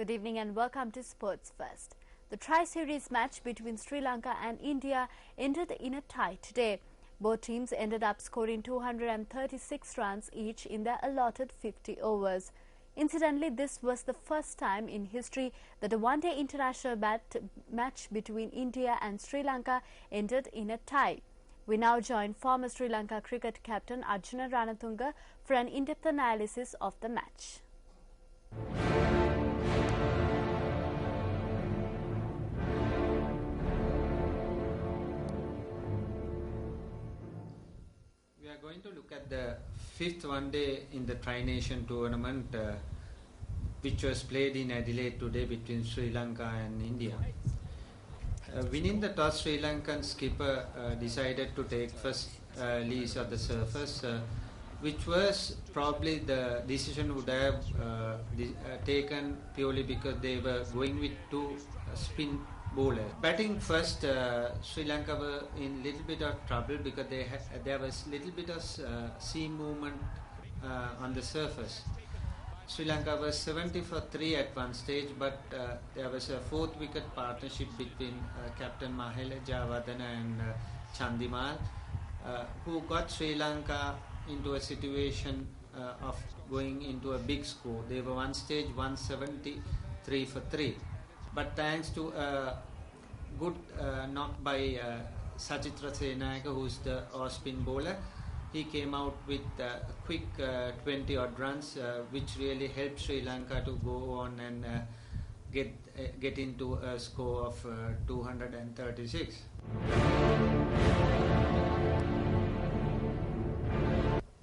Good evening and welcome to Sports First. The Tri-Series match between Sri Lanka and India ended in a tie today. Both teams ended up scoring 236 runs each in their allotted 50 overs. Incidentally, this was the first time in history that a one-day international match between India and Sri Lanka ended in a tie. We now join former Sri Lanka cricket captain Arjuna Ranatunga for an in-depth analysis of the match. We are going to look at the fifth one-day in the Tri-Nation tournament which was played in Adelaide today between Sri Lanka and India. Winning the toss, Sri Lankan skipper decided to take first lease of the surface, which was probably the decision would have taken purely because they were going with two spin bowlers. Batting first, Sri Lanka were in little bit of trouble because there was little bit of seam movement on the surface. Sri Lanka was 70 for 3 at one stage, but there was a fourth wicket partnership between Captain Mahela Jayawardena and Chandimal, who got Sri Lanka into a situation of going into a big score. They were one stage 173 for 3. But thanks to a good knock by Sachitra Senayaka, who's the off-spin bowler, he came out with a quick 20-odd runs, which really helped Sri Lanka to go on and get into a score of 236.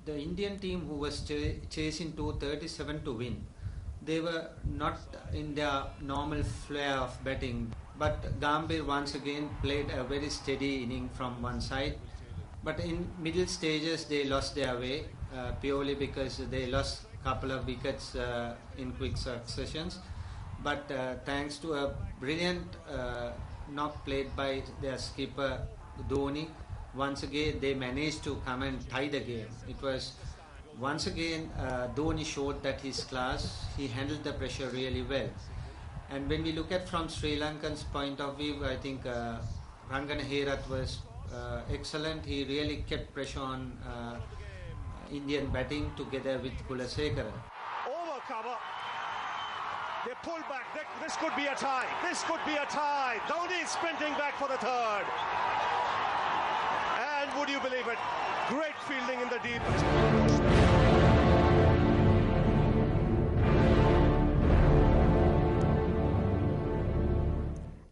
The Indian team, who was chasing 237 to win, they were not in their normal flair of batting, but Gambhir once again played a very steady inning from one side. But in middle stages they lost their way purely because they lost a couple of wickets in quick successions. But thanks to a brilliant knock played by their skipper Dhoni, once again they managed to come and tie the game. It was once again Dhoni showed that his class. He handled the pressure really well. And when we look at from Sri Lankan's point of view, I think Rangana Herath was excellent. He really kept pressure on Indian batting together with Kulasekara. Over cover. They pull back. This could be a tie. This could be a tie. Dhoni is sprinting back for the third. And would you believe it? Great fielding in the deep.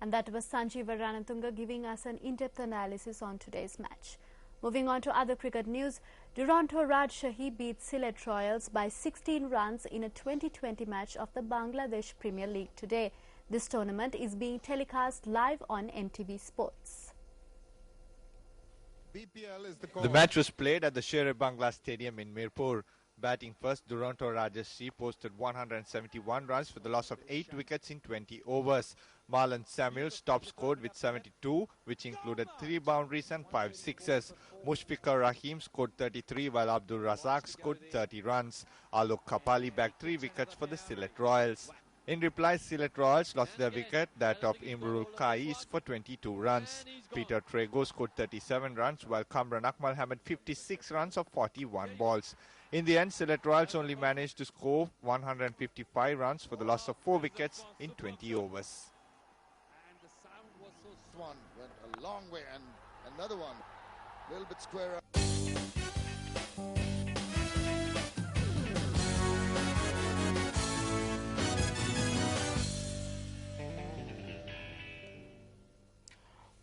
And that was Sanjeeva Ranatunga giving us an in-depth analysis on today's match. Moving on to other cricket news, Duronto Rajshahi beat Sylhet Royals by 16 runs in a 2020 match of the Bangladesh Premier League today. This tournament is being telecast live on NTV Sports. The match was played at the Sher-e-Bangla Stadium in Mirpur. Batting first, Duronto Rajshahi posted 171 runs for the loss of 8 wickets in 20 overs. Marlon Samuels top scored with 72, which included 3 boundaries and 5 sixes. Mushfiqur Rahim scored 33, while Abdul Razak scored 30 runs. Alok Kapali bagged 3 wickets for the Sylhet Royals. In reply, Sylhet Royals lost their wicket, that of Imrul Qais, for 22 runs. Peter Trego scored 37 runs, while Kamran Akmal hammered 56 runs of 41 balls. In the end, Sylhet Royals only managed to score 155 runs for the loss of 4 wickets in 20 overs. And the sound was so swan, went a long way, and another one, a little bit squarer.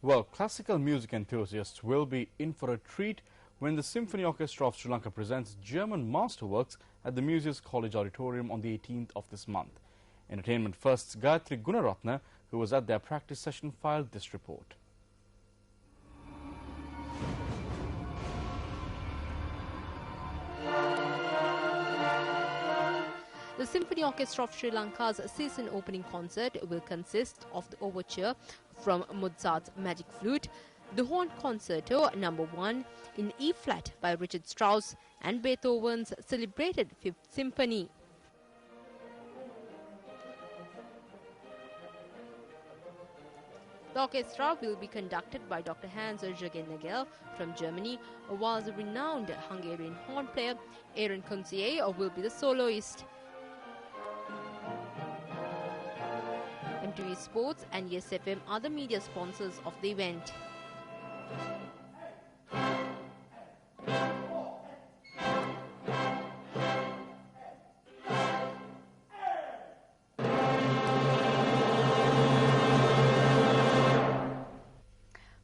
Well, classical music enthusiasts will be in for a treat when the Symphony Orchestra of Sri Lanka presents German masterworks at the Museum's College Auditorium on the 18th of this month. Entertainment First's Gayatri Gunaratna, who was at their practice session, filed this report. The Symphony Orchestra of Sri Lanka's season opening concert will consist of the overture from Mozart's Magic Flute, the Horn Concerto No. 1 in E-flat by Richard Strauss, and Beethoven's celebrated Fifth Symphony. The orchestra will be conducted by Dr. Hans-Jürgen Nagel from Germany, while the renowned Hungarian horn player Aaron Kunzier will be the soloist. MTV Sports and Yes FM are the media sponsors of the event.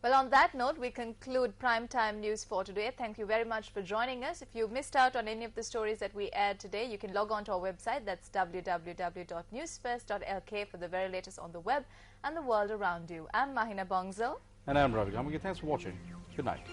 Well, on that note, we conclude Primetime News for today. Thank you very much for joining us. If you missed out on any of the stories that we aired today, you can log on to our website. That's www.newsfirst.lk for the very latest on the web and the world around you. I'm Mahina Bongzel. And I'm Ravi Gamage. Thanks for watching. Good night.